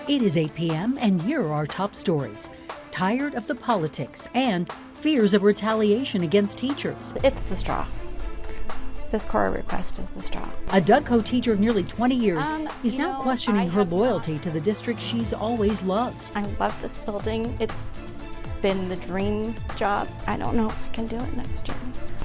It is 8 p.m. and here are our top stories. Tired of the politics and fears of retaliation against teachers. It's the straw. This core request is the straw. A Dougco teacher of nearly 20 years is now questioning her loyalty to the district she's always loved. I love this building. It's been the dream job. I don't know if I can do it next year.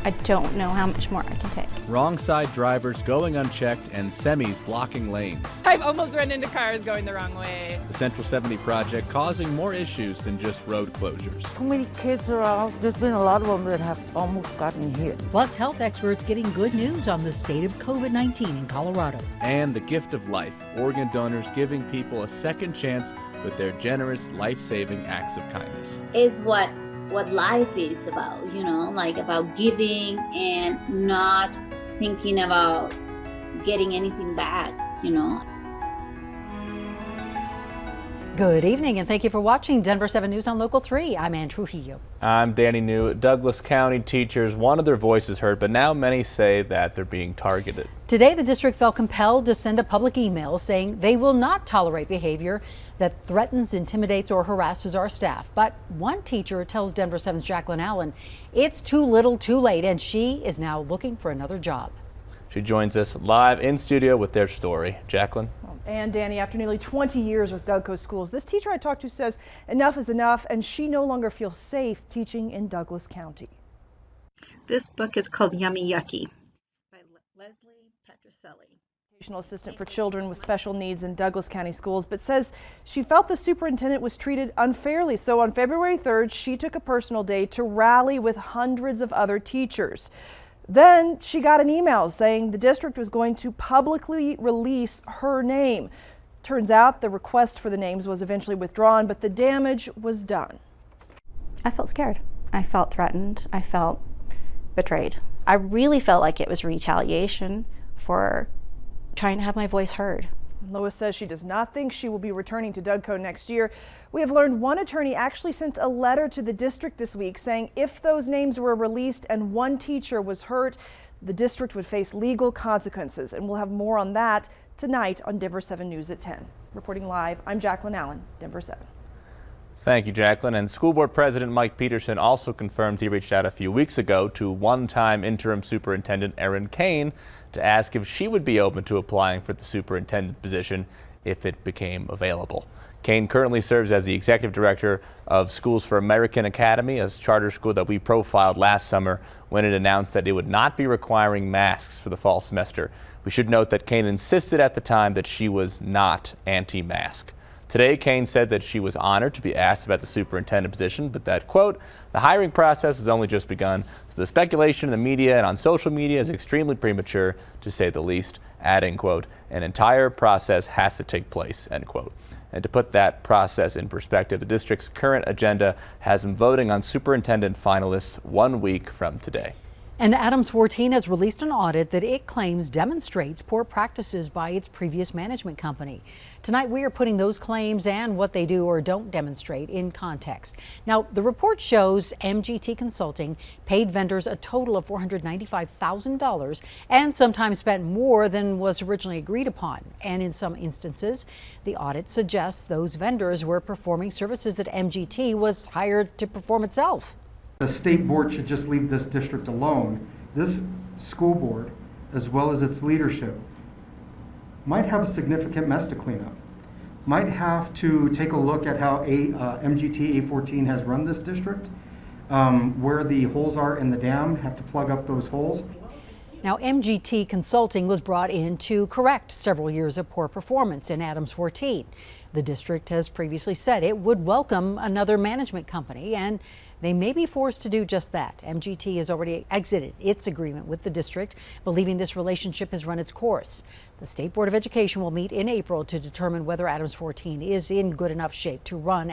I don't know how much more I can take. Wrong side drivers going unchecked and semis blocking lanes. I've almost run into cars going the wrong way. The Central 70 project causing more issues than just road closures. Too many kids are out. There's been a lot of them that have almost gotten hit. Plus, health experts getting good news on the state of COVID-19 in Colorado. And the gift of life, organ donors giving people a second chance with their generous, life-saving acts of kindness. Is what life is about, like about giving and not thinking about getting anything back, Good evening and thank you for watching Denver 7 News on Local 3. I'm Ann Trujillo. I'm Danny New. Douglas County teachers wanted their voices heard, but now many say that they're being targeted. Today, the district felt compelled to send a public email saying they will not tolerate behavior that threatens, intimidates, or harasses our staff. But one teacher tells Denver 7's Jacqueline Allen it's too little too late, and she is now looking for another job. She joins us live in studio with their story. Jacqueline. And Danny, after nearly 20 years with Dougco schools, this teacher I talked to says enough is enough, and she no longer feels safe teaching in Douglas County. This book is called Yummy Yucky by Leslie Petroselli. Educational assistant for children with special needs in Douglas County schools, but says she felt the superintendent was treated unfairly. So on February 3rd, she took a personal day to rally with hundreds of other teachers. Then she got an email saying the district was going to publicly release her name. Turns out the request for the names was eventually withdrawn, but the damage was done. I felt scared. I felt threatened. I felt betrayed. I really felt like it was retaliation for trying to have my voice heard. Lois says she does not think she will be returning to Dougco next year. We have learned one attorney actually sent a letter to the district this week saying if those names were released and one teacher was hurt, the district would face legal consequences. And we'll have more on that tonight on Denver 7 News at 10. Reporting live, I'm Jacqueline Allen, Denver 7. Thank you, Jacqueline. And School Board President Mike Peterson also confirmed he reached out a few weeks ago to one-time interim superintendent Erin Kane to ask if she would be open to applying for the superintendent position if it became available. Kane currently serves as the executive director of Schools for American Academy, a charter school that we profiled last summer when it announced that it would not be requiring masks for the fall semester. We should note that Kane insisted at the time that she was not anti-mask. Today, Kane said that she was honored to be asked about the superintendent position, but that, quote, the hiring process has only just begun, so the speculation in the media and on social media is extremely premature, to say the least, adding, quote, an entire process has to take place, end quote. And to put that process in perspective, the district's current agenda has them voting on superintendent finalists 1 week from today. And Adams 14 has released an audit that it claims demonstrates poor practices by its previous management company. Tonight, we are putting those claims and what they do or don't demonstrate in context. Now, the report shows MGT Consulting paid vendors a total of $495,000 and sometimes spent more than was originally agreed upon. And in some instances, the audit suggests those vendors were performing services that MGT was hired to perform itself. The state board should just leave this district alone. This school board, as well as its leadership, might have a significant mess to clean up. Might have to take a look at how MGT A14 has run this district, where the holes are in the dam, have to plug up those holes. Now, MGT Consulting was brought in to correct several years of poor performance in Adams 14. The district has previously said it would welcome another management company, and they may be forced to do just that. MGT has already exited its agreement with the district, believing this relationship has run its course. The State Board of Education will meet in April to determine whether Adams 14 is in good enough shape to run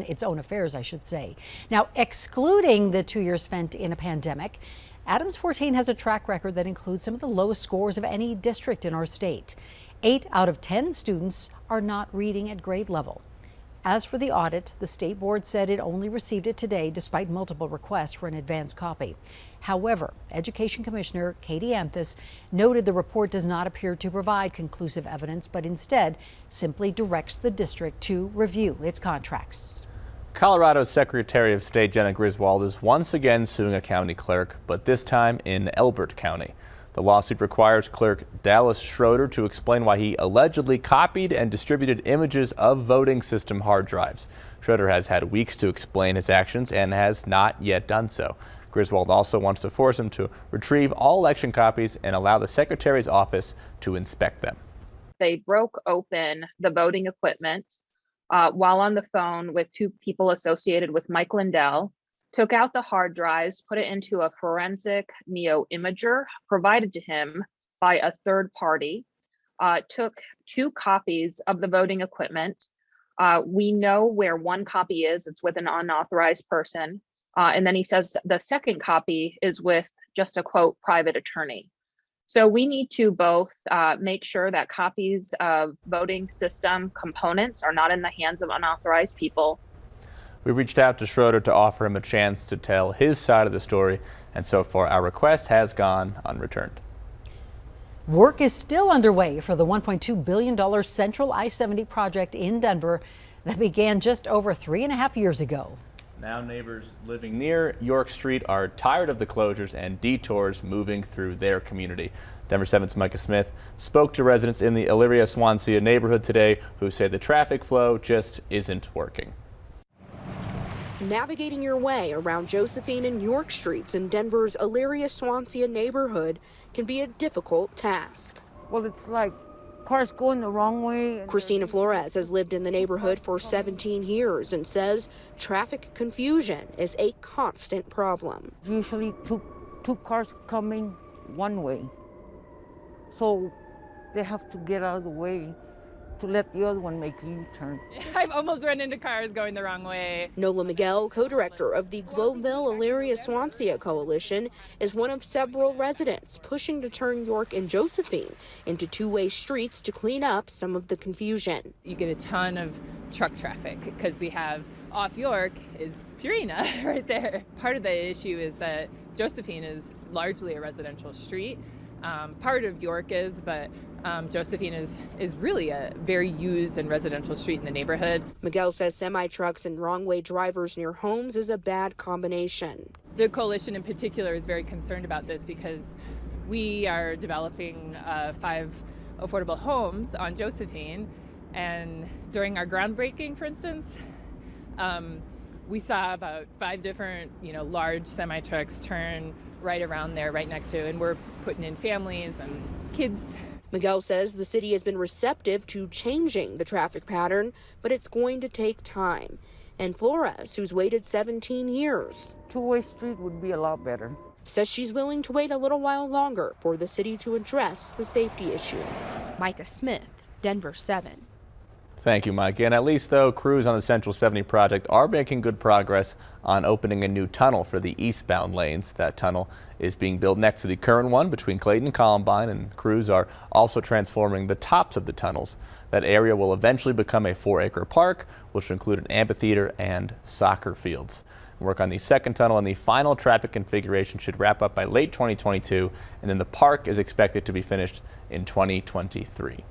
its own affairs, I should say. Now, excluding the 2 years spent in a pandemic, Adams 14 has a track record that includes some of the lowest scores of any district in our state. 8 out of 10 students are not reading at grade level. As for the audit, the state board said it only received it today despite multiple requests for an advance copy. However, Education Commissioner Katie Anthus noted the report does not appear to provide conclusive evidence, but instead simply directs the district to review its contracts. Colorado's Secretary of State Jenna Griswold is once again suing a county clerk, but this time in Elbert County. The lawsuit requires Clerk Dallas Schroeder to explain why he allegedly copied and distributed images of voting system hard drives. Schroeder has had weeks to explain his actions and has not yet done so. Griswold also wants to force him to retrieve all election copies and allow the Secretary's office to inspect them. They broke open the voting equipment while on the phone with two people associated with Mike Lindell, took out the hard drives, put it into a forensic neo-imager provided to him by a third party, took 2 copies of the voting equipment. We know where one copy is. It's with an unauthorized person. And then he says the second copy is with just a quote private attorney. So we need to both make sure that copies of voting system components are not in the hands of unauthorized people. We reached out to Schroeder to offer him a chance to tell his side of the story, and so far our request has gone unreturned. Work is still underway for the $1.2 billion Central I-70 project in Denver that began just over 3.5 years ago. Now neighbors living near York Street are tired of the closures and detours moving through their community. Denver 7's Micah Smith spoke to residents in the Elyria-Swansea neighborhood today who say the traffic flow just isn't working. Navigating your way around Josephine and York Streets in Denver's Elyria-Swansea neighborhood can be a difficult task. Well, it's like cars going the wrong way. Christina Flores has lived in the neighborhood for 17 years and says traffic confusion is a constant problem. Usually two cars coming one way, so they have to get out of the way to let the other one make a U-turn. I've almost run into cars going the wrong way. Nola Miguel, co-director of the Globeville Elyria-Swansea Coalition, is one of several residents pushing to turn York and Josephine into two-way streets to clean up some of the confusion. You get a ton of truck traffic because we have off York is Purina right there. Part of the issue is that Josephine is largely a residential street. Part of York is, but Josephine is really a very used and residential street in the neighborhood. Miguel says semi-trucks and wrong-way drivers near homes is a bad combination. The coalition in particular is very concerned about this because we are developing 5 affordable homes on Josephine, and during our groundbreaking, for instance, we saw about 5 different, large semi-trucks turn right around there, right next to it, and we're putting in families and kids. Miguel says the city has been receptive to changing the traffic pattern, but it's going to take time. And Flores, who's waited 17 years, two-way street would be a lot better, says she's willing to wait a little while longer for the city to address the safety issue. Micah Smith, Denver 7. Thank you, Mike. And at least, though, crews on the Central 70 project are making good progress on opening a new tunnel for the eastbound lanes. That tunnel is being built next to the current one between Clayton and Columbine, and crews are also transforming the tops of the tunnels. That area will eventually become a 4-acre park, which will include an amphitheater and soccer fields. Work on the second tunnel and the final traffic configuration should wrap up by late 2022, and then the park is expected to be finished in 2023.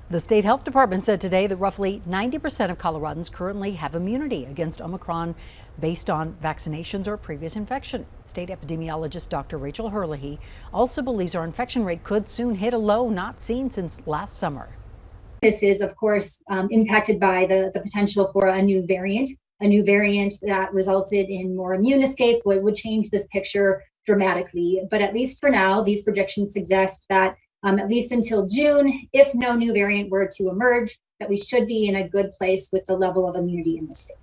The state health department said today that roughly 90% of Coloradans currently have immunity against Omicron based on vaccinations or previous infection. State epidemiologist Dr. Rachel Herlihy also believes our infection rate could soon hit a low not seen since last summer. This is, of course, impacted by the potential for a new variant that resulted in more immune escape, would change this picture dramatically. But at least for now, these projections suggest that at least until June, if no new variant were to emerge, that we should be in a good place with the level of immunity in the state.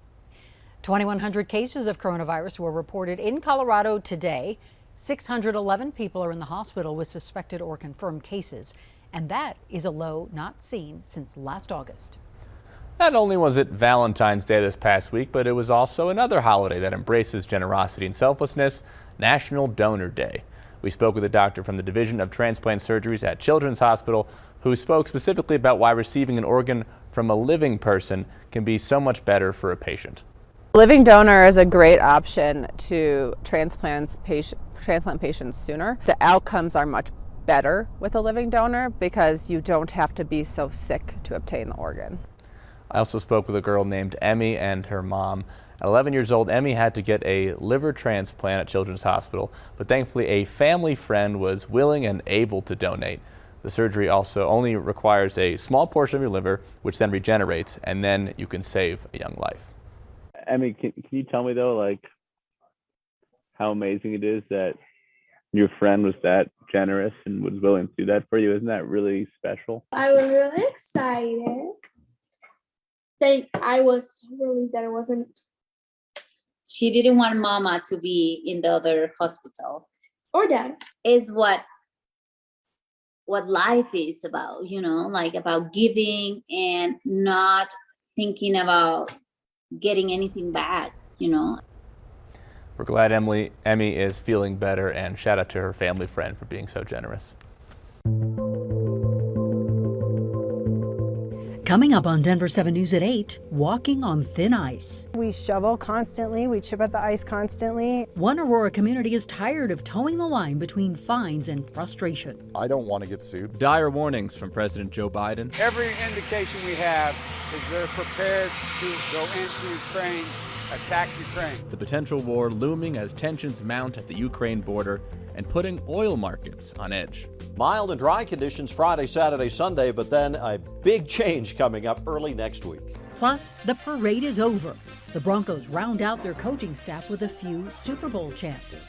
2,100 cases of coronavirus were reported in Colorado today. 611 people are in the hospital with suspected or confirmed cases, and that is a low not seen since last August. Not only was it Valentine's Day this past week, but it was also another holiday that embraces generosity and selflessness, National Donor Day. We spoke with a doctor from the Division of Transplant Surgeries at Children's Hospital who spoke specifically about why receiving an organ from a living person can be so much better for a patient. Living donor is a great option to transplant patients sooner. The outcomes are much better with a living donor because you don't have to be so sick to obtain the organ. I also spoke with a girl named Emmy and her mom. At 11 years old, Emmy had to get a liver transplant at Children's Hospital, but thankfully a family friend was willing and able to donate. The surgery also only requires a small portion of your liver, which then regenerates, and then you can save a young life. Emmy, can you tell me though, like, how amazing it is that your friend was that generous and was willing to do that for you? Isn't that really special? I was really excited. I was relieved that it wasn't. She didn't want mama to be in the other hospital. Or dad. Is what life is about, you know, like about giving and not thinking about getting anything back, you know. We're glad Emmy is feeling better, and shout out to her family friend for being so generous. Coming up on Denver 7 News at 8, walking on thin ice. We shovel constantly, we chip at the ice constantly. One Aurora community is tired of towing the line between fines and frustration. I don't want to get sued. Dire warnings from President Joe Biden. Every indication we have is they're prepared to go into Ukraine, attack Ukraine. The potential war looming as tensions mount at the Ukraine border and putting oil markets on edge. Mild and dry conditions Friday, Saturday, Sunday, but then a big change coming up early next week. Plus, the parade is over. The Broncos round out their coaching staff with a few Super Bowl champs.